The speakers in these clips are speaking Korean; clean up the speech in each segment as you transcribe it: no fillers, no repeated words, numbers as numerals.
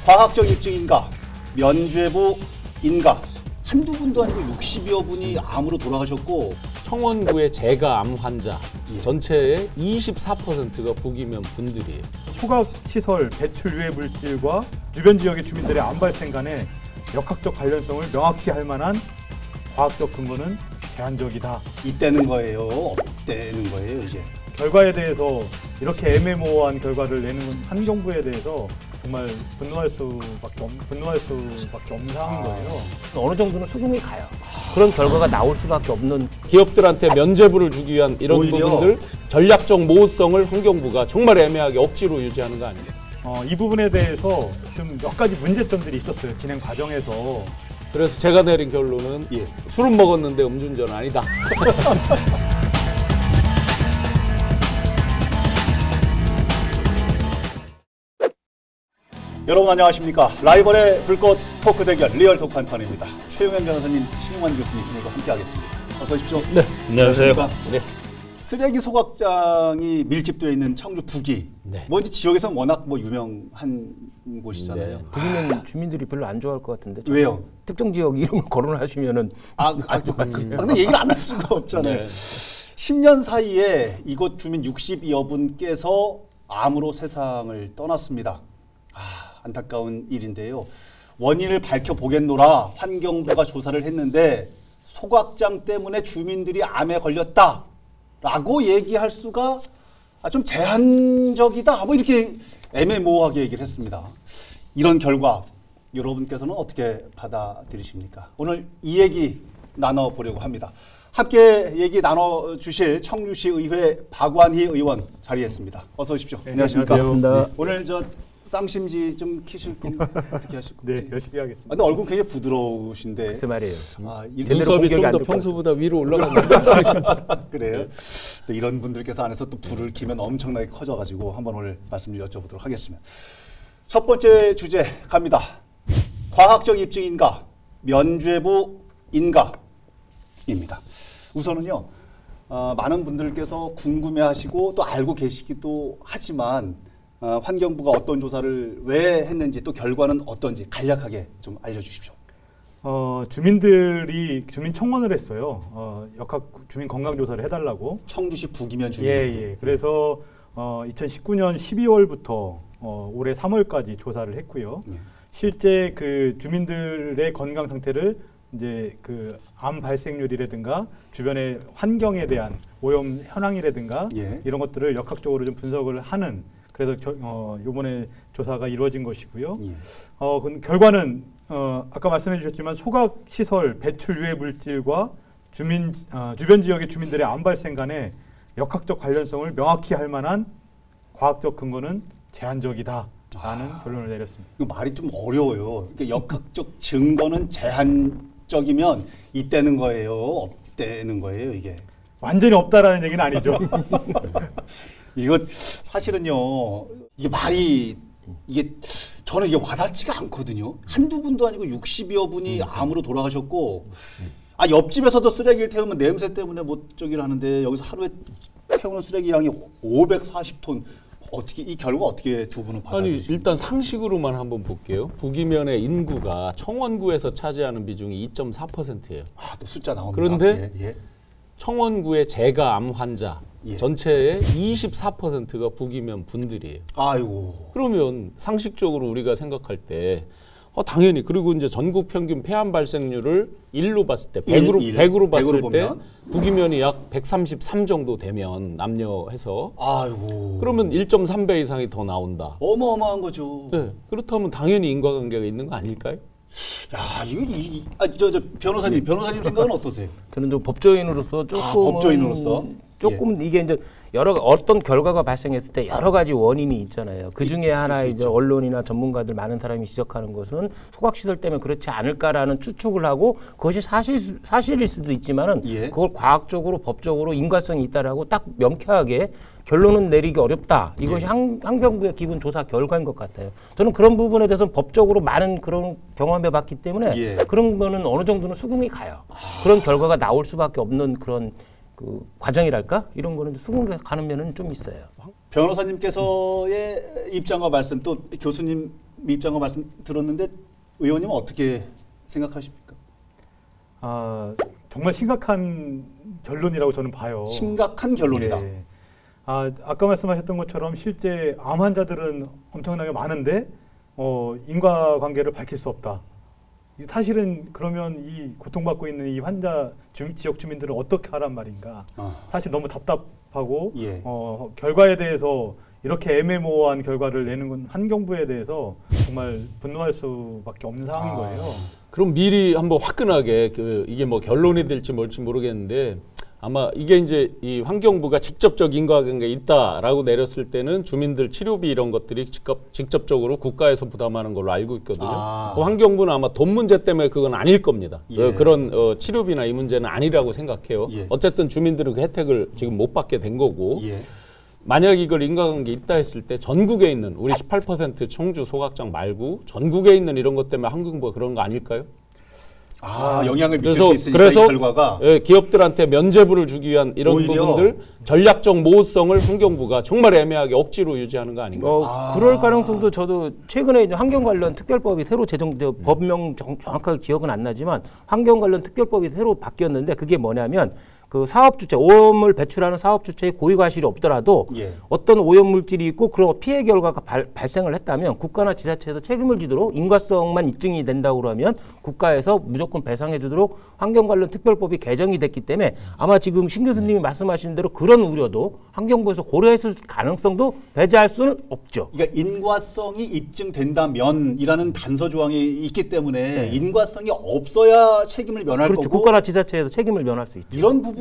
과학적 입증인가, 면죄부인가, 한두 분도 아니고 60여 분이 암으로 돌아가셨고 청원구의 재가암 환자 전체의 24%가 부기면 분들이에요. 소각시설 배출 유해 물질과 주변 지역의 주민들의 암 발생 간의 역학적 관련성을 명확히 할 만한 과학적 근거는 제한적이다. 있다는 거예요, 없다는 거예요. 이제 결과에 대해서 이렇게 애매모호한 결과를 내는 환경부에 대해서 정말 분노할 수밖에 없는 상황인 거예요. 어느 정도는 수긍이 가요. 그런 결과가 나올 수밖에 없는. 기업들한테 면죄부를 주기 위한 이런 오히려 부분들 전략적 모호성을 환경부가 정말 애매하게 억지로 유지하는 거 아니에요? 이 부분에 대해서 좀 몇 가지 문제점들이 있었어요. 진행 과정에서. 그래서 제가 내린 결론은 술은 먹었는데 음주운전은 아니다. 여러분 안녕하십니까. 라이벌의 불꽃 토크 대결 리얼 토크 한판입니다. 최용현 변호사님, 신용환 교수님 오늘도 함께하겠습니다. 어서 오십시오. 네, 안녕하세요. 네. 쓰레기 소각장이 밀집되어 있는 청주 부기. 네. 뭔지 지역에서는 워낙 유명한 곳이잖아요. 네. 부기면 주민들이 별로 안 좋아할 것 같은데. 왜요? 특정 지역 이름을 거론하시면은. 근데 얘기를 안 할 수가 없잖아요. 네. 10년 사이에 이곳 주민 62여 분께서 암으로 세상을 떠났습니다. 안타까운 일인데요. 원인을 밝혀보겠노라 환경부가 조사를 했는데 소각장 때문에 주민들이 암에 걸렸다라고 얘기할 수가 좀 제한적이다. 이렇게 애매모호하게 얘기를 했습니다. 이런 결과 여러분께서는 어떻게 받아들이십니까? 오늘 이 얘기 나눠보려고 합니다. 함께 얘기 나눠주실 청주시 의회 박완희 의원 자리했습니다. 어서 오십시오. 네, 안녕하십니까? 안녕하세요. 네. 오늘 쌍심지 좀 키실 건데 어떻게 하실 건지. 네, 열심히 하겠습니다. 근데 얼굴 굉장히 부드러우신데. 글쎄 말이에요. 눈썹이 좀 더 평소보다 위로 올라갔는데 그래요? 또 이런 분들께서 안에서 또 불을 키면 엄청나게 커져가지고 한번 오늘 말씀 좀 여쭤보도록 하겠습니다. 첫 번째 주제 갑니다. 과학적 입증인가, 면죄부인가? 입니다. 우선은요, 많은 분들께서 궁금해하시고 또 알고 계시기도 하지만 환경부가 어떤 조사를 왜 했는지 또 결과는 어떤지 간략하게 좀 알려주십시오. 주민 청원을 했어요. 역학 주민 건강 조사를 해달라고. 청주시 부기면 주민. 예. 그래서 2019년 12월부터 올해 3월까지 조사를 했고요. 실제 그 주민들의 건강 상태를 이제 그 암 발생률이라든가 주변의 환경에 대한 오염 현황이라든가 이런 것들을 역학적으로 좀 분석을 하는. 그래서 이번에 조사가 이루어진 것이고요. 결과는 아까 말씀해 주셨지만 소각시설 배출 유해 물질과 주변 지역의 주민들의 암 발생 간의 역학적 관련성을 명확히 할 만한 과학적 근거는 제한적이다라는 결론을 내렸습니다. 이거 말이 좀 어려워요. 그러니까 역학적 증거는 제한적이면 있다는 거예요, 없다는 거예요, 이게. 완전히 없다라는 얘기는 아니죠. 이거 사실은요, 저는 이게 와닿지가 않거든요. 한두 분도 아니고 60여 분이 암으로 돌아가셨고, 옆집에서도 쓰레기를 태우면 냄새 때문에 못 저기를 하는데 여기서 하루에 태우는 쓰레기 양이 540톤. 이 결과 어떻게 두 분은 받아들이십니까? 일단 상식으로만 한번 볼게요. 부기면의 인구가 청원구에서 차지하는 비중이 2.4%예요. 또 숫자 나옵니다. 그런데 청원구의 재가암 환자 전체의 24%가 부기면 분들이에요. 아이고. 그러면 상식적으로 우리가 생각할 때 당연히 그리고 이제 전국 평균 폐암 발생률을 1로 봤을 때 100으로 봤을 때 부기면이 약 133 정도 되면 남녀 해서 그러면 1.3배 이상이 더 나온다. 어마어마한 거죠. 네. 그렇다면 당연히 인과관계가 있는 거 아닐까요? 야, 저 변호사님 생각은 어떠세요? 저는 좀 법조인으로서 조금 이게 이제 어떤 결과가 발생했을 때 여러 가지 원인이 있잖아요. 그 중에 하나 이제 언론이나 전문가들 많은 사람이 지적하는 것은 소각시설 때문에 그렇지 않을까라는 추측을 하고 그것이 사실일 수도 있지만은 그걸 과학적으로 법적으로 인과성이 있다라고 딱 명쾌하게 결론은 내리기 어렵다. 이것이 환경부의 기본 조사 결과인 것 같아요. 저는 그런 부분에 대해서는 법적으로 많은 그런 경험해 봤기 때문에 그런 거는 어느 정도는 수긍이 가요. 그런 결과가 나올 수밖에 없는 그런 그 과정이랄까? 이런 거는 수긍이 가는 면은 좀 있어요. 변호사님께서의 입장과 말씀 또 교수님 입장과 말씀 들었는데 의원님은 어떻게 생각하십니까? 정말 심각한 결론이라고 저는 봐요. 심각한 결론이다. 예. 아까 말씀하셨던 것처럼 실제 암 환자들은 엄청나게 많은데 인과관계를 밝힐 수 없다. 사실은 그러면 이 고통받고 있는 이 환자 지역 주민들은 어떻게 하란 말인가. 사실 너무 답답하고 예. 결과에 대해서 이렇게 애매모호한 결과를 내는 건 환경부에 대해서 정말 분노할 수밖에 없는 상황인 거예요. 그럼 미리 한번 화끈하게 이게 뭐 결론이 될지 뭘지 모르겠는데 아마 이게 이제 이 환경부가 직접적 인과관계가 있다라고 내렸을 때는 주민들 치료비 이런 것들이 직접적으로 국가에서 부담하는 걸로 알고 있거든요. 그 환경부는 아마 돈 문제 때문에 그건 아닐 겁니다. 예. 그런 치료비나 이 문제는 아니라고 생각해요. 예. 어쨌든 주민들은 그 혜택을 지금 못 받게 된 거고 예. 만약 이걸 인과관계 있다 했을 때 전국에 있는 우리 18% 청주 소각장 말고 전국에 있는 이런 것 때문에 환경부가 그런 거 아닐까요? 영향을 미칠 수 있으니까 그래서 이 결과가 기업들한테 면제부를 주기 위한 이런 오히려 부분들 전략적 모호성을 환경부가 정말 애매하게 억지로 유지하는 거 아닌가요? 그럴 가능성도 저도 최근에 이제 환경 관련 특별법이 새로 법명 정확하게 기억은 안 나지만 환경 관련 특별법이 새로 바뀌었는데 그게 뭐냐면 그 사업 주체, 오염을 배출하는 사업 주체에 고의 과실이 없더라도 예. 어떤 오염 물질이 있고 그런 피해 결과가 발생을 했다면 국가나 지자체에서 책임을 지도록 인과성만 입증이 된다고 그러면 국가에서 무조건 배상해 주도록 환경 관련 특별법이 개정이 됐기 때문에 아마 지금 신 교수님이 말씀하신 대로 그런 우려도 환경부에서 고려했을 가능성도 배제할 수는 없죠. 그러니까 인과성이 입증된다면이라는 단서 조항이 있기 때문에 인과성이 없어야 책임을 면할 그렇죠. 거고 국가나 지자체에서 책임을 면할 수 있죠. 이런 부분이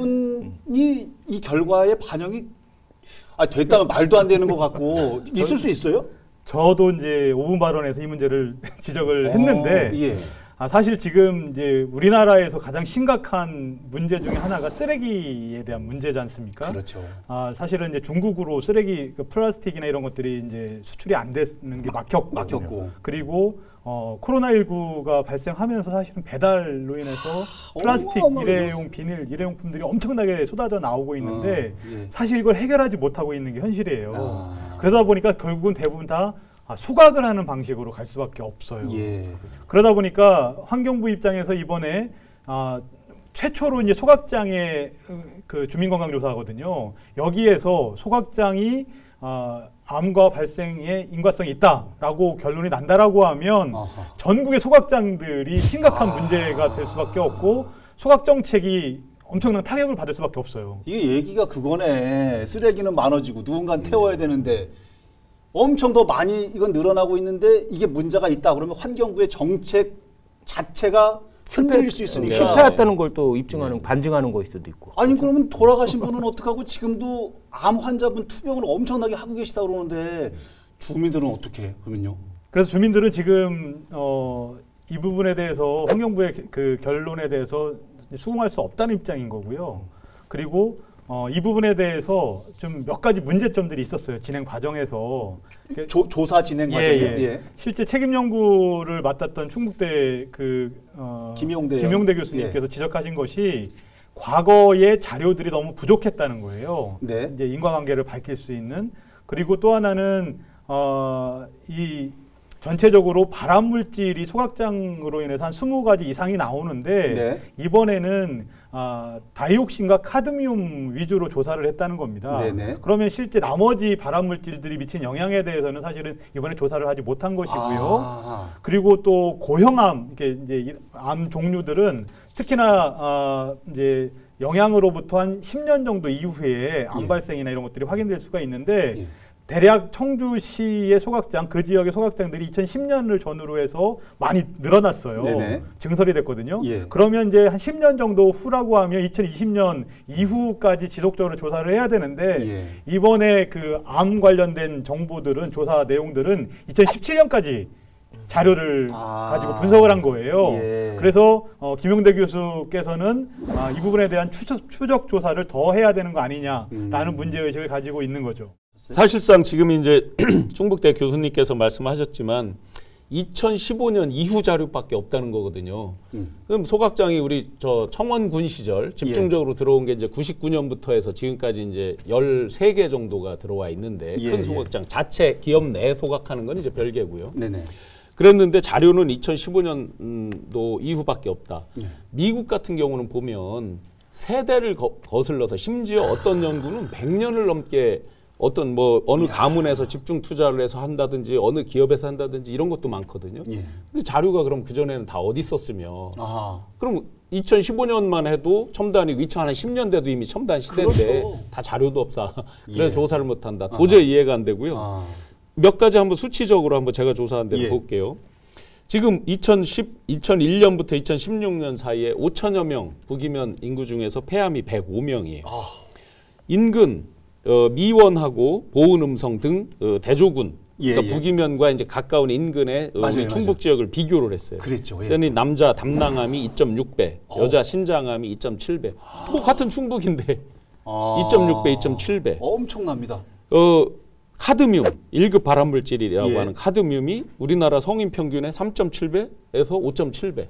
이 결과에 반영이 됐다면 말도 안 되는 것 같고 있을 수 있어요? 저도 이제 5분 발언에서 이 문제를 지적을 했는데 예. 사실 지금 이제 우리나라에서 가장 심각한 문제 중에 하나가 쓰레기에 대한 문제지 않습니까? 그렇죠. 사실은 이제 중국으로 쓰레기 플라스틱이나 이런 것들이 이제 수출이 안 되는 게 막혔고 그리고 코로나19가 발생하면서 사실은 배달로 인해서 플라스틱 일회용 비닐 일회용품들이 엄청나게 쏟아져 나오고 있는데 사실 이걸 해결하지 못하고 있는 게 현실이에요. 그러다 보니까 결국은 대부분 다 소각을 하는 방식으로 갈 수밖에 없어요. 예. 그러다 보니까 환경부 입장에서 이번에 최초로 이제 소각장의 그 주민건강조사거든요. 여기에서 소각장이 암과 발생에 인과성이 있다라고 결론이 난다라고 하면 전국의 소각장들이 심각한 문제가 될 수밖에 없고 소각 정책이 엄청난 타격을 받을 수밖에 없어요. 이게 얘기가 그거네. 쓰레기는 많아지고 누군가는 태워야 되는데 엄청 더 많이 이건 늘어나고 있는데 이게 문제가 있다 그러면 환경부의 정책 자체가 흔들릴 수 있으니까 실패했다는 걸 또 입증하는 반증하는 것일 수도 있고. 아니 그러면 돌아가신 분은 어떡하고 지금도 암 환자분 투병을 엄청나게 하고 계시다 그러는데 주민들은 어떻게 그러면요? 그래서 주민들은 지금 이 부분에 대해서 환경부의 그 결론에 대해서 수긍할 수 없다는 입장인 거고요. 그리고 이 부분에 대해서 좀 몇 가지 문제점들이 있었어요. 진행 과정에서. 조사 진행 과정에. 예. 실제 책임 연구를 맡았던 충북대 김용대 교수님께서 지적하신 것이 과거의 자료들이 너무 부족했다는 거예요. 네. 이제 인과관계를 밝힐 수 있는. 그리고 또 하나는 이 전체적으로 발암 물질이 소각장으로 인해서 한 20가지 이상이 나오는데 네. 이번에는 다이옥신과 카드뮴 위주로 조사를 했다는 겁니다. 네네. 그러면 실제 나머지 발암 물질들이 미친 영향에 대해서는 사실은 이번에 조사를 하지 못한 것이고요. 그리고 또 고형암, 이제 암 종류들은 특히나 이제 영양으로부터 한 10년 정도 이후에 암 발생이나 이런 것들이 확인될 수가 있는데 대략 청주시의 소각장, 그 지역의 소각장들이 2010년을 전후로 해서 많이 늘어났어요. 네네. 증설이 됐거든요. 예. 그러면 이제 한 10년 정도 후라고 하면 2020년 이후까지 지속적으로 조사를 해야 되는데 이번에 그 암 관련된 정보들은 조사 내용들은 2017년까지 자료를 가지고 분석을 한 거예요. 그래서 김용대 교수께서는 이 부분에 대한 추적 조사를 더 해야 되는 거 아니냐라는 문제의식을 가지고 있는 거죠. 사실상 지금 이제 충북대 교수님께서 말씀하셨지만 2015년 이후 자료밖에 없다는 거거든요. 그럼 소각장이 우리 저 청원군 시절 집중적으로 들어온 게 이제 99년부터 해서 지금까지 이제 13개 정도가 들어와 있는데 큰 소각장 자체 기업 내 소각하는 건 이제 별개고요. 네네. 그랬는데 자료는 2015년도 이후밖에 없다. 미국 같은 경우는 보면 세대를 거슬러서 심지어 어떤 연구는 100년을 넘게 어떤 뭐 어느 가문에서 집중 투자를 해서 한다든지 어느 기업에서 한다든지 이런 것도 많거든요. 근데 자료가 그럼 그전에는 다 어디 있었으며 그럼 2015년만 해도 첨단이고 2010년대도 이미 첨단 시대인데 그렇죠. 다 자료도 없어. 그래서 조사를 못한다. 도저히 이해가 안 되고요. 몇 가지 한번 수치적으로 한번 제가 조사한 대로 볼게요. 지금 2001년부터 2016년 사이에 5천여 명 부기면 인구 중에서 폐암이 105명이에요. 인근 미원하고 보은음성 등 대조군 그러니까 부기면과 이제 가까운 인근의 우리 충북 지역을 비교를 했어요. 그랬죠. 그랬더니 남자 담낭암이 2.6배, 여자 신장암이 2.7배. 뭐 같은 충북인데 2.6배, 2.7배. 엄청납니다. 카드뮴 1급 발암물질이라고 하는 카드뮴이 우리나라 성인 평균의 3.7배에서 5.7배.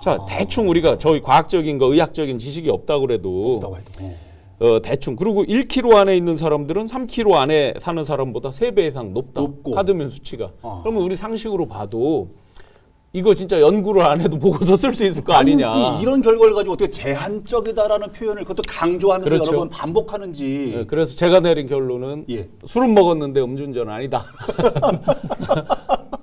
자, 대충 우리가 저희 과학적인 거 의학적인 지식이 없다고 그래도 대충 그리고 1km 안에 있는 사람들은 3km 안에 사는 사람보다 3배 이상 높고. 카드뮴 수치가. 그러면 우리 상식으로 봐도 이거 진짜 연구를 안 해도 보고서 쓸 수 있을 거 아니냐. 아니, 이런 결과를 가지고 어떻게 제한적이다라는 표현을 그것도 강조하면서 그렇죠. 여러 번 반복하는지. 네, 그래서 제가 내린 결론은 술은 먹었는데 음주운전은 아니다.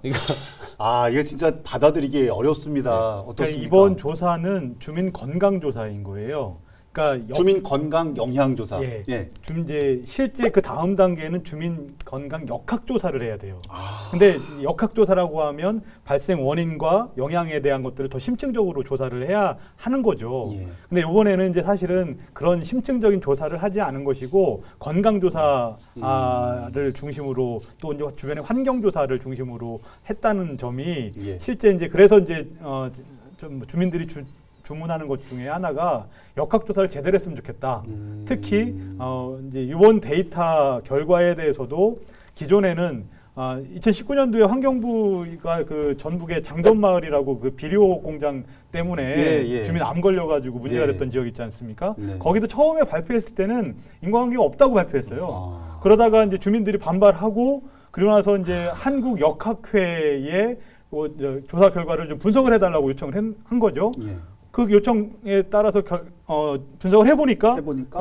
이거 진짜 받아들이기 어렵습니다. 어떻습니까? 이번 조사는 주민 건강 조사인 거예요. 그러니까 주민 건강 영향 조사. 이제 실제 그 다음 단계는 주민 건강 역학 조사를 해야 돼요. 근데 역학 조사라고 하면 발생 원인과 영향에 대한 것들을 더 심층적으로 조사를 해야 하는 거죠. 근데 이번에는 이제 사실은 그런 심층적인 조사를 하지 않은 것이고 건강 조사를 중심으로 또 이제 주변의 환경 조사를 중심으로 했다는 점이 실제 이제 그래서 이제 좀 주민들이 주문하는 것 중에 하나가 역학조사를 제대로 했으면 좋겠다. 특히 이제 이번 데이터 결과에 대해서도 기존에는 2019년도에 환경부가 그 전북의 장전마을이라고 그 비료 공장 때문에 주민 암 걸려가지고 문제가 됐던 지역 있지 않습니까? 거기도 처음에 발표했을 때는 인과관계가 없다고 발표했어요. 그러다가 이제 주민들이 반발하고 그러고 나서 이제 한국역학회에 조사 결과를 좀 분석을 해달라고 요청을 한 거죠. 그 요청에 따라서 분석을 해보니까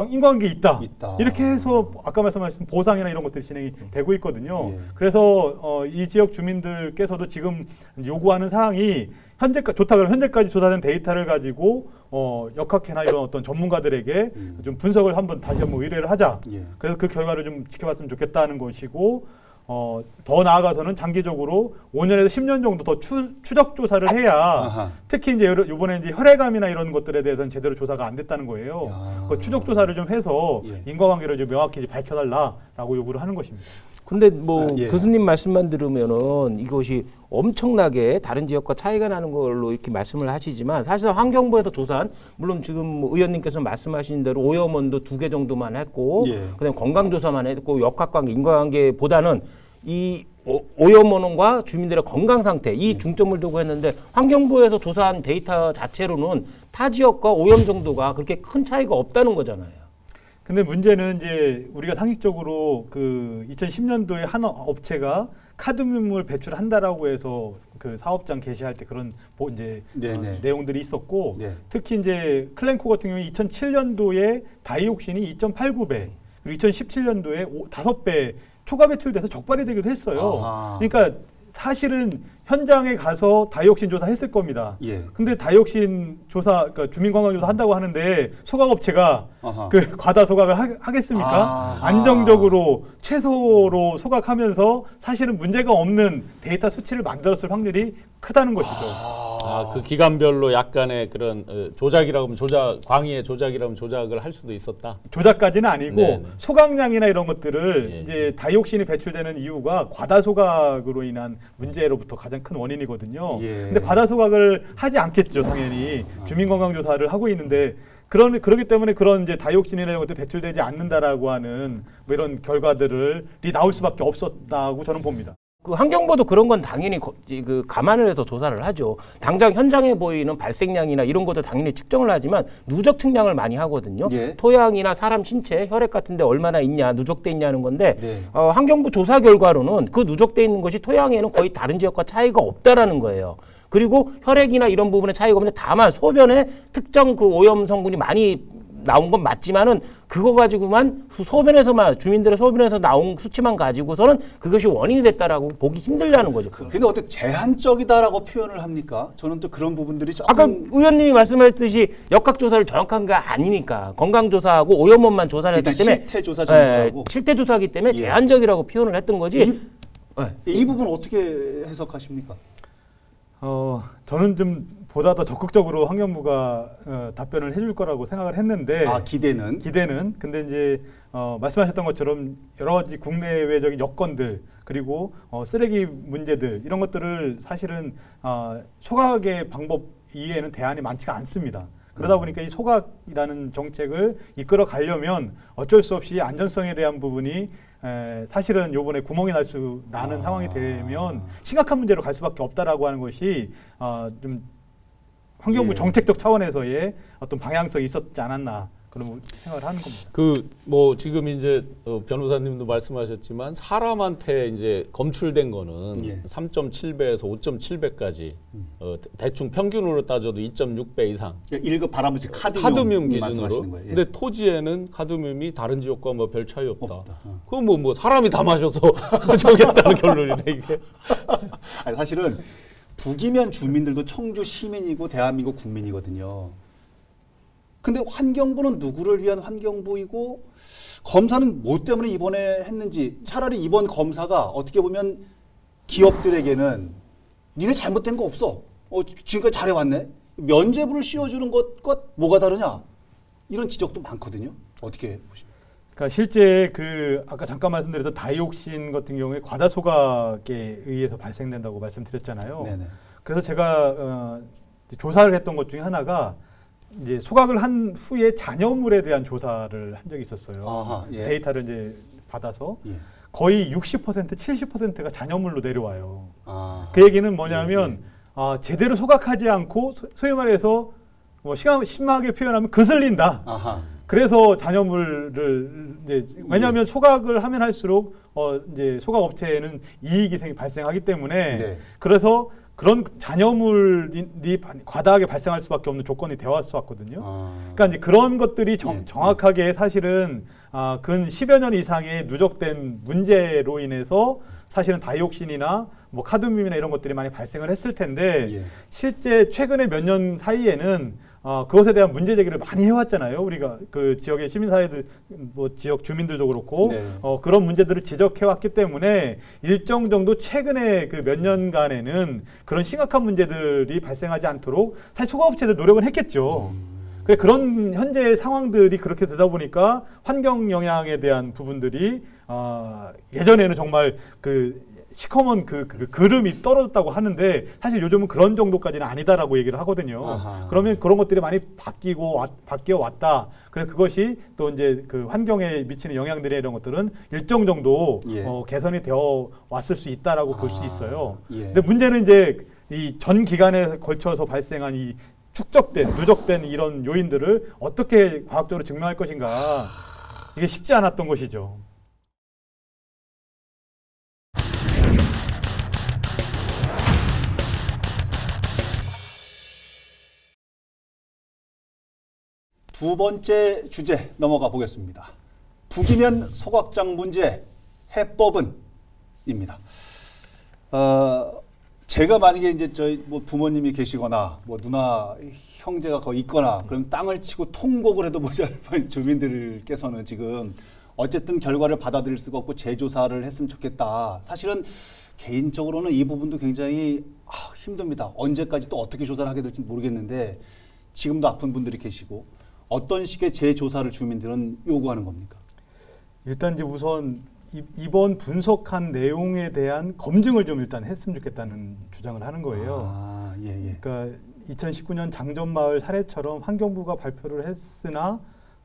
인과관계 있다. 이렇게 해서 아까 말씀하신 보상이나 이런 것들이 진행이 되고 있거든요. 그래서 이 지역 주민들께서도 지금 요구하는 사항이 현재까지 좋다 그러면 현재까지 조사된 데이터를 가지고 역학회나 이런 어떤 전문가들에게 좀 분석을 다시 한번 의뢰를 하자. 그래서 그 결과를 좀 지켜봤으면 좋겠다는 것이고 더 나아가서는 장기적으로 5년에서 10년 정도 더 추적 조사를 해야 특히 이제 이번에 이제 혈액암이나 이런 것들에 대해서는 제대로 조사가 안 됐다는 거예요. 그 추적 조사를 좀 해서 인과관계를 좀 명확히 밝혀달라라고 요구를 하는 것입니다. 근데 뭐 교수님 말씀만 들으면은 이것이 엄청나게 다른 지역과 차이가 나는 걸로 이렇게 말씀을 하시지만 사실 환경부에서 조사한 물론 지금 뭐 의원님께서 말씀하신 대로 오염원도 2개 정도만 했고 그다음에 건강조사만 했고 역학관계 인과관계보다는 이 오염원과 주민들의 건강 상태 이 중점을 두고 했는데 환경부에서 조사한 데이터 자체로는 타 지역과 오염 정도가 그렇게 큰 차이가 없다는 거잖아요. 근데 문제는 이제 우리가 상식적으로 그 2010년도에 한 업체가 카드뮴을 배출한다라고 해서 그 사업장 개시할 때 그런 이제 내용들이 있었고 특히 이제 클렌코 같은 경우에 2007년도에 다이옥신이 2.89배 그리고 2017년도에 5배 초과 배출돼서 적발이 되기도 했어요. 그러니까 사실은 현장에 가서 다이옥신 조사했을 겁니다. 근데 다이옥신 조사, 그러니까 주민건강조사 한다고 하는데 소각업체가 그 과다 소각을 하겠습니까? 안정적으로 최소로 소각하면서 사실은 문제가 없는 데이터 수치를 만들었을 확률이 크다는 것이죠. 그 기간별로 약간의 그런 조작이라고 하면 광의의 조작이라면 조작을 할 수도 있었다. 조작까지는 아니고 소각량이나 이런 것들을 이제 다이옥신이 배출되는 이유가 과다 소각으로 인한 문제로부터 가장 큰 원인이거든요. 근데 과다 소각을 하지 않겠죠, 당연히. 주민건강조사를 하고 있는데 그러기 때문에 그런 이제 다이옥신이나 이런 것들이 배출되지 않는다라고 하는 뭐 이런 결과들이 나올 수밖에 없었다고 저는 봅니다. 그 환경부도 그런 건 당연히 그 감안을 해서 조사를 하죠. 당장 현장에 보이는 발생량이나 이런 것도 당연히 측정을 하지만 누적 측량을 많이 하거든요. 예. 토양이나 사람 신체, 혈액 같은데 얼마나 있냐, 누적돼 있냐는 건데 네. 환경부 조사 결과로는 그 누적돼 있는 것이 토양에는 거의 다른 지역과 차이가 없다라는 거예요. 그리고 혈액이나 이런 부분에 차이가 없는데 다만 소변에 특정 그 오염 성분이 많이 나온 건 맞지만은 그거 가지고만 소변에서만 주민들의 소변에서 나온 수치만 가지고서는 그것이 원인이 됐다라고 보기 힘들다는 거죠. 근데 어떻게 제한적이다라고 표현을 합니까? 저는 또 그런 부분들이 조금 아까 의원님이 말씀하셨듯이 역학조사를 정확한 게 아니니까 건강조사하고 오염원만 조사를 했기 때문에 실태조사 정도하고 실태조사하기 때문에 예. 제한적이라고 표현을 했던 거지. 이 부분 어떻게 해석하십니까? 저는 좀 보다 더 적극적으로 환경부가 답변을 해줄 거라고 생각을 했는데 기대는 근데 이제 말씀하셨던 것처럼 여러 가지 국내외적인 여건들 그리고 쓰레기 문제들 이런 것들을 사실은 소각의 방법 이외에는 대안이 많지가 않습니다. 그러다 보니까 이 소각이라는 정책을 이끌어 가려면 어쩔 수 없이 안전성에 대한 부분이 사실은 요번에 구멍이 나는 상황이 되면 심각한 문제로 갈 수밖에 없다라고 하는 것이 좀 환경부 예. 정책적 차원에서의 어떤 방향성이 있었지 않았나 그런 생각을 하는 겁니다. 그 뭐 지금 이제 변호사님도 말씀하셨지만 사람한테 이제 검출된 거는 예. 3.7배에서 5.7배까지 대충 평균으로 따져도 2.6배 이상. 1급 발암물질 카드뮴 기준으로. 거예요. 예. 근데 토지에는 카드뮴이 다른 지역과 뭐 별 차이 없다. 그건 뭐 사람이 다 마셔서 저겠다는 결론이네 이게. 아니, 사실은 북이면 주민들도 청주 시민이고 대한민국 국민이거든요. 근데 환경부는 누구를 위한 환경부이고 검사는 뭐 때문에 이번에 했는지 차라리 이번 검사가 어떻게 보면 기업들에게는 니네 잘못된 거 없어. 지금까지 잘해왔네. 면죄부를 씌워주는 것과 뭐가 다르냐. 이런 지적도 많거든요. 어떻게 보십니까? 그러니까 실제 그 아까 잠깐 말씀드렸던 다이옥신 같은 경우에 과다 소각에 의해서 발생된다고 말씀드렸잖아요. 네네. 그래서 제가 조사를 했던 것 중에 하나가 이제 소각을 한 후에 잔여물에 대한 조사를 한 적이 있었어요. 아하, 예. 데이터를 이제 받아서 예. 거의 60%, 70%가 잔여물로 내려와요. 아. 그 얘기는 뭐냐면 제대로 소각하지 않고 소위 말해서 뭐 심하게 표현하면 거슬린다. 아하. 그래서 잔여물을 이제 왜냐하면 소각을 하면 할수록 이제 소각 업체에는 이익이 발생하기 때문에 네. 그래서 그런 잔여물이 과다하게 발생할 수밖에 없는 조건이 되어 왔었거든요. 그러니까 이제 그런 것들이 정확하게 사실은 근 10여 년 이상의 누적된 문제로 인해서 사실은 다이옥신이나 뭐 카드뮴이나 이런 것들이 많이 발생을 했을 텐데 예. 실제 최근에 몇 년 사이에는 그것에 대한 문제 제기를 많이 해왔잖아요. 우리가 그 지역의 시민사회들, 뭐 지역 주민들도 그렇고 네. 그런 문제들을 지적해왔기 때문에 일정 정도 최근에 그 몇 년간에는 그런 심각한 문제들이 발생하지 않도록 사실 소각업체들 노력은 했겠죠. 그런 현재 상황들이 그렇게 되다 보니까 환경 영향에 대한 부분들이 예전에는 정말 그 시커먼 그 그름이 떨어졌다고 하는데 사실 요즘은 그런 정도까지는 아니다라고 얘기를 하거든요. 아하. 그러면 그런 것들이 많이 바뀌어 왔다. 그래서 그것이 또 이제 그 환경에 미치는 영향들이 이런 것들은 일정 정도 예. 개선이 되어 왔을 수 있다라고 볼 수 있어요. 예. 근데 문제는 이제 이 전 기간에 걸쳐서 발생한 이 누적된 이런 요인들을 어떻게 과학적으로 증명할 것인가 이게 쉽지 않았던 것이죠. 두 번째 주제 넘어가 보겠습니다. 북이면 소각장 문제 해법은입니다. 제가 만약에 이제 저희 뭐 부모님이 계시거나 뭐 누나 형제가 거기 있거나 그럼 땅을 치고 통곡을 해도 모자랄 주민들께서는 지금 어쨌든 결과를 받아들일 수가 없고 재조사를 했으면 좋겠다. 사실은 개인적으로는 이 부분도 굉장히 힘듭니다. 언제까지 또 어떻게 조사를 하게 될지 모르겠는데 지금도 아픈 분들이 계시고 어떤 식의 재조사를 주민들은 요구하는 겁니까? 일단 이제 우선 이번 분석한 내용에 대한 검증을 좀 일단 했으면 좋겠다는 주장을 하는 거예요. 예. 그러니까 2019년 장전마을 사례처럼 환경부가 발표를 했으나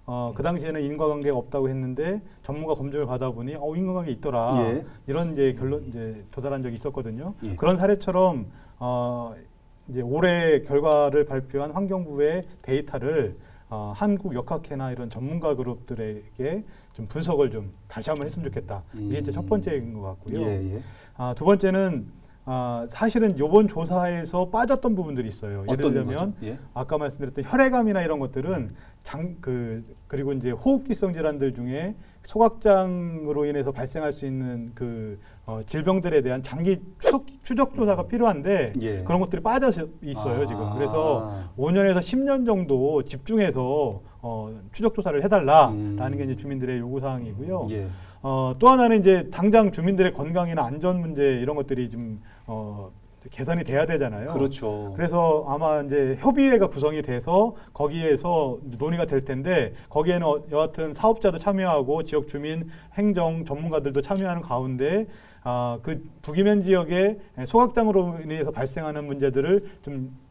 그 당시에는 인과관계가 없다고 했는데 전문가 검증을 받아보니 인과관계 있더라. 예. 이런 이제 결론 이제 도달한 적이 있었거든요. 예. 그런 사례처럼 이제 올해 결과를 발표한 환경부의 데이터를 한국 역학회나 이런 전문가 그룹들에게 좀 분석을 좀 다시 한번 했으면 좋겠다. 이게 이제 첫 번째인 것 같고요. 예, 예. 두 번째는 사실은 이번 조사에서 빠졌던 부분들이 있어요. 예를 들면 예? 아까 말씀드렸던 혈액암이나 이런 것들은 그리고 이제 호흡기성 질환들 중에 소각장으로 인해서 발생할 수 있는 그 질병들에 대한 장기 추적 조사가 필요한데 예. 그런 것들이 빠져 있어요 지금. 그래서 5년에서 10년 정도 집중해서 추적 조사를 해달라라는 게 이제 주민들의 요구 사항이고요. 예. 또 하나는 이제 당장 주민들의 건강이나 안전 문제 이런 것들이 좀 개선이 돼야 되잖아요. 그렇죠. 그래서 아마 이제 협의회가 구성이 돼서 거기에서 논의가 될 텐데 거기에는 여하튼 사업자도 참여하고 지역 주민, 행정 전문가들도 참여하는 가운데 그 부기면 지역의 소각장으로 인해서 발생하는 문제들을 좀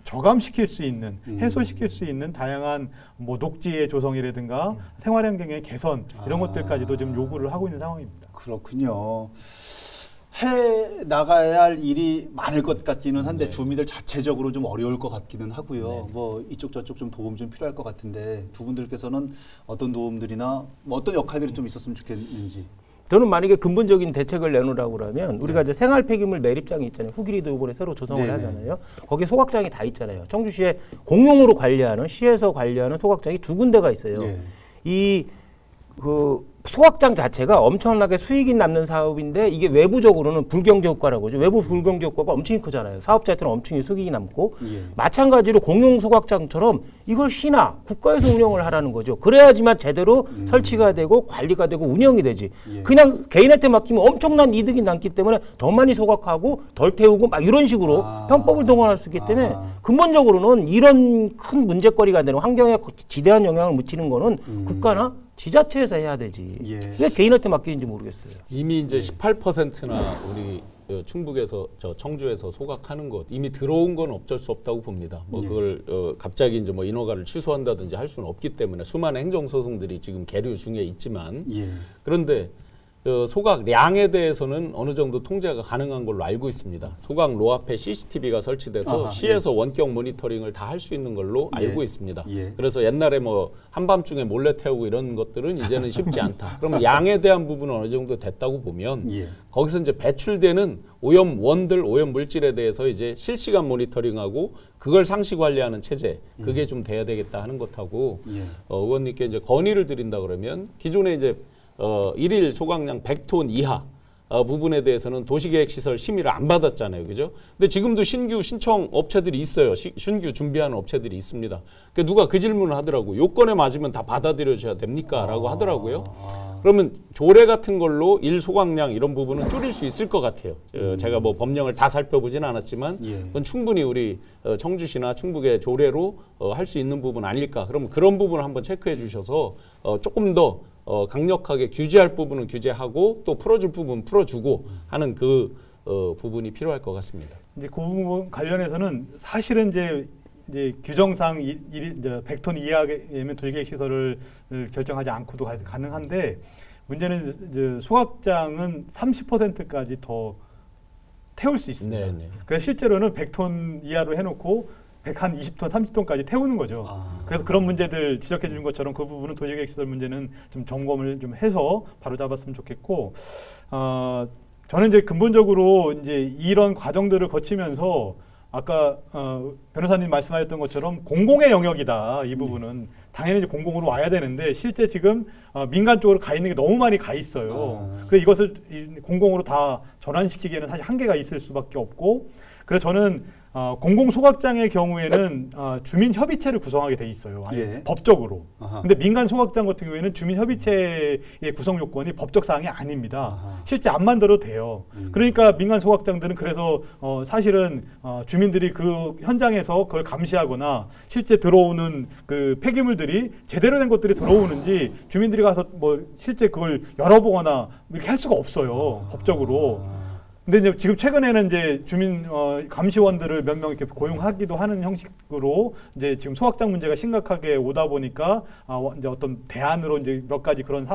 저감시킬 수 있는, 해소시킬 수 있는 다양한 뭐 녹지의 조성이라든가 생활환경의 개선 이런 것들까지도 지금 요구를 하고 있는 상황입니다. 그렇군요. 해 나가야 할 일이 많을 것 같기는 한데 주민들 자체적으로 좀 어려울 것 같기는 하고요. 뭐 이쪽 저쪽 좀 도움 좀 필요할 것 같은데 두 분들께서는 어떤 도움들이나 뭐 어떤 역할들이 좀 있었으면 좋겠는지. 저는 만약에 근본적인 대책을 내놓으라고 그러면 우리가 이제 생활 폐기물 매립장이 있잖아요. 후기리도 이번에 새로 조성을 하잖아요. 거기에 소각장이 다 있잖아요. 청주시에 공용으로 관리하는 시에서 관리하는 소각장이 2군데가 있어요. 이 소각장 자체가 엄청나게 수익이 남는 사업인데 이게 외부적으로는 불경제 효과라고 하죠. 외부 불경제 효과가 엄청 크잖아요. 사업자한테는 엄청 수익이 남고 마찬가지로 공용 소각장처럼 이걸 시나 국가에서 운영을 하라는 거죠. 그래야지만 제대로 설치가 되고 관리가 되고 운영이 되지. 그냥 개인한테 맡기면 엄청난 이득이 남기 때문에 더 많이 소각하고 덜 태우고 막 이런 식으로 편법을 동원할 수 있기 때문에 근본적으로는 이런 큰 문제거리가 되는 환경에 지대한 영향을 미치는 거는 국가나 지자체에서 해야 되지. 왜 개인한테 맡기는지 모르겠어요. 이미 이제 18%나 우리 충북에서 청주에서 소각하는 것 이미 들어온 건 어쩔 수 없다고 봅니다. 뭐 그걸 갑자기 이제 뭐 인허가를 취소한다든지 할 수는 없기 때문에 수많은 행정 소송들이 지금 계류 중에 있지만 그런데 소각량에 대해서는 어느 정도 통제가 가능한 걸로 알고 있습니다. 소각로 앞에 CCTV가 설치돼서 시에서 원격 모니터링을 다 할 수 있는 걸로 알고 있습니다. 그래서 옛날에 뭐 한밤중에 몰래 태우고 이런 것들은 이제는 쉽지 않다. 그러면 양에 대한 부분은 어느 정도 됐다고 보면 거기서 이제 배출되는 오염원들, 오염 물질에 대해서 이제 실시간 모니터링하고 그걸 상시 관리하는 체제 그게 좀 돼야 되겠다 하는 것하고 의원님께 이제 건의를 드린다 그러면 기존에 이제 일일 소각량 100톤 이하 부분에 대해서는 도시계획시설 심의를 안 받았잖아요. 그죠? 근데 지금도 신규 신청 업체들이 있어요. 신규 준비하는 업체들이 있습니다. 그러니까 누가 그 질문을 하더라고요. 요건에 맞으면 다 받아들여져야 됩니까? 라고 하더라고요. 그러면 조례 같은 걸로 일 소각량 이런 부분은 줄일 수 있을 것 같아요. 제가 뭐 법령을 다 살펴보진 않았지만 그건 충분히 우리 청주시나 충북의 조례로 할 수 있는 부분 아닐까. 그러면 그런 부분을 한번 체크해 주셔서 조금 더 강력하게 규제할 부분은 규제하고 또 풀어줄 부분 풀어주고 하는 그 부분이 필요할 것 같습니다. 이제 그 부분 관련해서는 사실은 이제 규정상 100톤 이하면 도시계획 시설을 결정하지 않고도 가능한데 문제는 이제 소각장은 30%까지 더 태울 수 있습니다. 네네. 그래서 실제로는 100톤 이하로 해놓고 한 20톤, 30톤까지 태우는 거죠. 그래서 그런 문제들 지적해 주신 것처럼 그 부분은 도시계획시설 문제는 좀 점검을 좀 해서 바로 잡았으면 좋겠고, 저는 이제 근본적으로 이제 이런 과정들을 거치면서 아까 변호사님 말씀하셨던 것처럼 공공의 영역이다. 이 부분은 당연히 이제 공공으로 와야 되는데 실제 지금 민간 쪽으로 가 있는 게 너무 많이 가 있어요. 그래서 이것을 공공으로 다 전환시키기에는 사실 한계가 있을 수밖에 없고, 그래서 저는 공공 소각장의 경우에는 주민 협의체를 구성하게 돼 있어요. 법적으로. 근데 민간 소각장 같은 경우에는 주민 협의체의 구성 요건이 법적 사항이 아닙니다. 실제 안 만들어도 돼요. 그러니까 민간 소각장들은 그래서 사실은 주민들이 그 현장에서 그걸 감시하거나 실제 들어오는 그 폐기물들이 제대로 된 것들이 들어오는지 주민들이 가서 뭐 실제 그걸 열어보거나 이렇게 할 수가 없어요. 법적으로. 근데 이제 지금 최근에는 이제 주민 감시원들을 몇 명 이렇게 고용하기도 하는 형식으로 이제 지금 소확장 문제가 심각하게 오다 보니까 이제 어떤 대안으로 이제 몇 가지 그런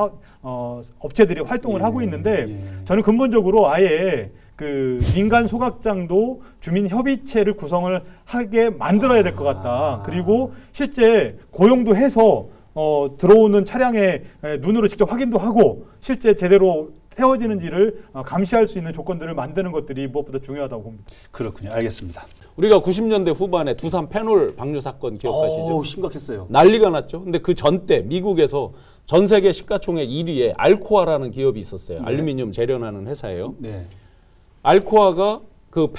업체들이 활동을 하고 있는데 저는 근본적으로 아예 그 민간 소각장도 주민 협의체를 구성을 하게 만들어야 될 것 같다. 그리고 실제 고용도 해서 들어오는 차량에 눈으로 직접 확인도 하고 실제 제대로 세워지는지를 감시할 수 있는 조건들을 만드는 것들이 무엇보다 중요하다고 봅니다. 그렇군요. 알겠습니다. 우리가 90년대 후반에 두산 페놀 방류 사건 기억하시죠? 심각했어요. 난리가 났죠. 근데 그 전때 미국에서 전 세계 시가총액 1위에 알코아라는 기업이 있었어요. 네. 알루미늄 재련하는 회사예요. 네. 알코아가 그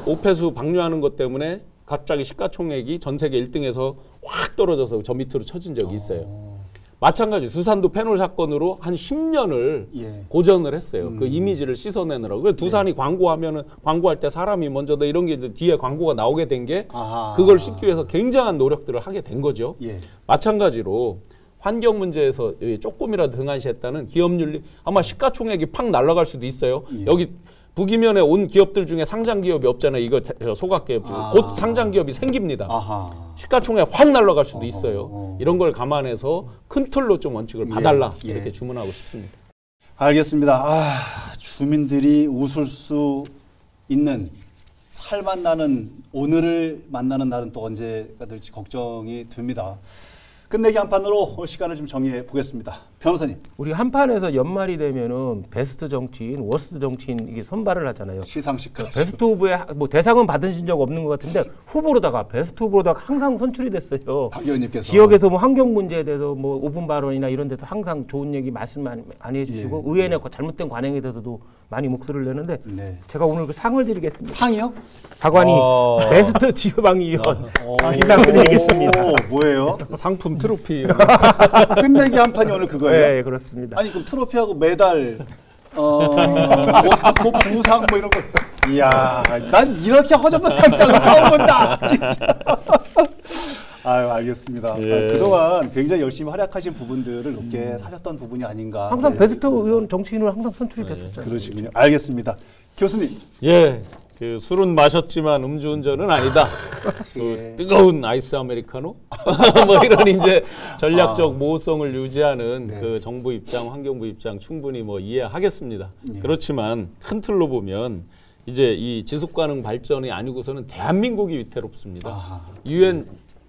오폐수 방류하는 것 때문에 갑자기 시가총액이 전 세계 1등에서 확 떨어져서 저 밑으로 처진 적이 있어요. 마찬가지 두산도 페놀 사건으로 한 10년을 고전을 했어요. 그 이미지를 씻어내느라고. 그래서 두산이 광고하면은 광고할 때 사람이 먼저다 이런 게 이제 뒤에 광고가 나오게 된 게 그걸 씻기 위해서 굉장한 노력들을 하게 된 거죠. 마찬가지로 환경 문제에서 조금이라도 등한시했다는 기업윤리 아마 시가총액이 팍 날아갈 수도 있어요. 여기 북이면에 온 기업들 중에 상장 기업이 없잖아요. 이거 소각 기업 중에 곧 상장 기업이 생깁니다. 시가총액 확 날아갈 수도 있어요. 이런 걸 감안해서 큰 틀로 좀 원칙을 봐달라 이렇게 주문하고 싶습니다. 알겠습니다. 주민들이 웃을 수 있는 살만 나는 오늘을 만나는 날은 또 언제가 될지 걱정이 됩니다. 끝내기 한 판으로 시간을 좀 정리해 보겠습니다. 변호사님. 우리 한 판에서 연말이 되면은 베스트 정치인, 워스트 정치인 이게 선발을 하잖아요. 시상식 같이. 베스트 후보에 뭐 대상은 받으신 적 없는 것 같은데 후보로다가 베스트 후보로다가 항상 선출이 됐어요. 박 의원님께서 지역에서 뭐 환경 문제에 대해서 뭐 5분 발언이나 이런 데도 항상 좋은 얘기 말씀 많이 해주시고 의회내 잘못된 관행에 대해서도 많이 목소리를 내는데 제가 오늘 그 상을 드리겠습니다. 상이요? 박완희 베스트 지방의원 이 상을 드리겠습니다. 뭐예요? 상품 트로피. 끝내기 한 판이 오늘 그거예요? 네, 그렇습니다. 아니 그럼 트로피하고 메달, 뭐 부상 뭐 이런 거. 이야, 난 이렇게 허접한 상장을 처음 본다. 진짜. 아유, 알겠습니다. 그동안 굉장히 열심히 활약하신 부분들을 높게 사셨던 부분이 아닌가. 항상 베스트 의원 정치인으로 항상 선출이 됐었잖아요. 그러시군요. 알겠습니다. 교수님. 그 술은 마셨지만 음주운전은 아니다. 그 뜨거운 아이스 아메리카노 뭐 이런 이제 전략적 모호성을 유지하는 그 정부 입장, 환경부 입장 충분히 뭐 이해하겠습니다. 그렇지만 큰 틀로 보면 이제 이 지속가능 발전이 아니고서는 대한민국이 위태롭습니다. 유엔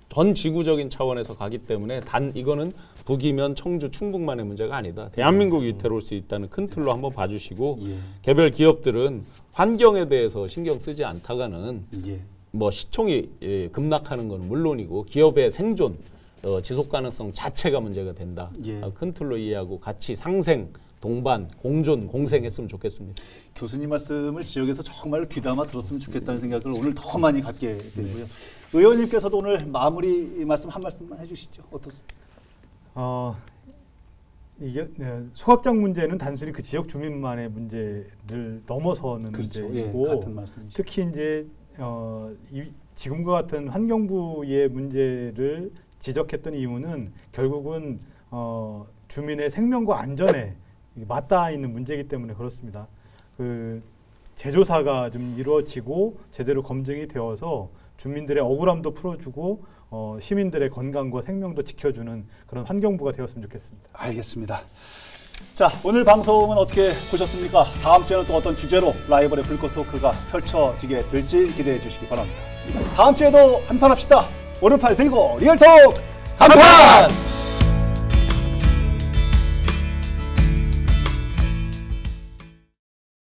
전 지구적인 차원에서 가기 때문에 단 이거는 북이면 청주 충북만의 문제가 아니다. 대한민국이 위태로울 수 있다는 큰 틀로 한번 봐주시고 개별 기업들은 환경에 대해서 신경 쓰지 않다가는 뭐 시총이 급락하는 건 물론이고 기업의 생존, 지속 가능성 자체가 문제가 된다. 큰 틀로 이해하고 같이 상생, 동반, 공존, 공생했으면 좋겠습니다. 교수님 말씀을 지역에서 정말 귀담아 들었으면 좋겠다는 생각을 오늘 더 많이 갖게 되고요. 의원님께서도 오늘 마무리 말씀 한 말씀만 해주시죠. 어떻습니까? 이게 소각장 문제는 단순히 그 지역 주민만의 문제를 넘어서는 문제이고 같은 말씀이시죠. 특히 이제 지금과 같은 환경부의 문제를 지적했던 이유는 결국은 주민의 생명과 안전에 맞닿아 있는 문제이기 때문에 그렇습니다. 그 재조사가 좀 이루어지고 제대로 검증이 되어서 주민들의 억울함도 풀어주고 시민들의 건강과 생명도 지켜주는 그런 환경부가 되었으면 좋겠습니다. 알겠습니다. 자, 오늘 방송은 어떻게 보셨습니까? 다음 주에는 또 어떤 주제로 라이벌의 불꽃 토크가 펼쳐지게 될지 기대해 주시기 바랍니다. 다음 주에도 한판 합시다. 오른팔 들고 리얼톡 한판!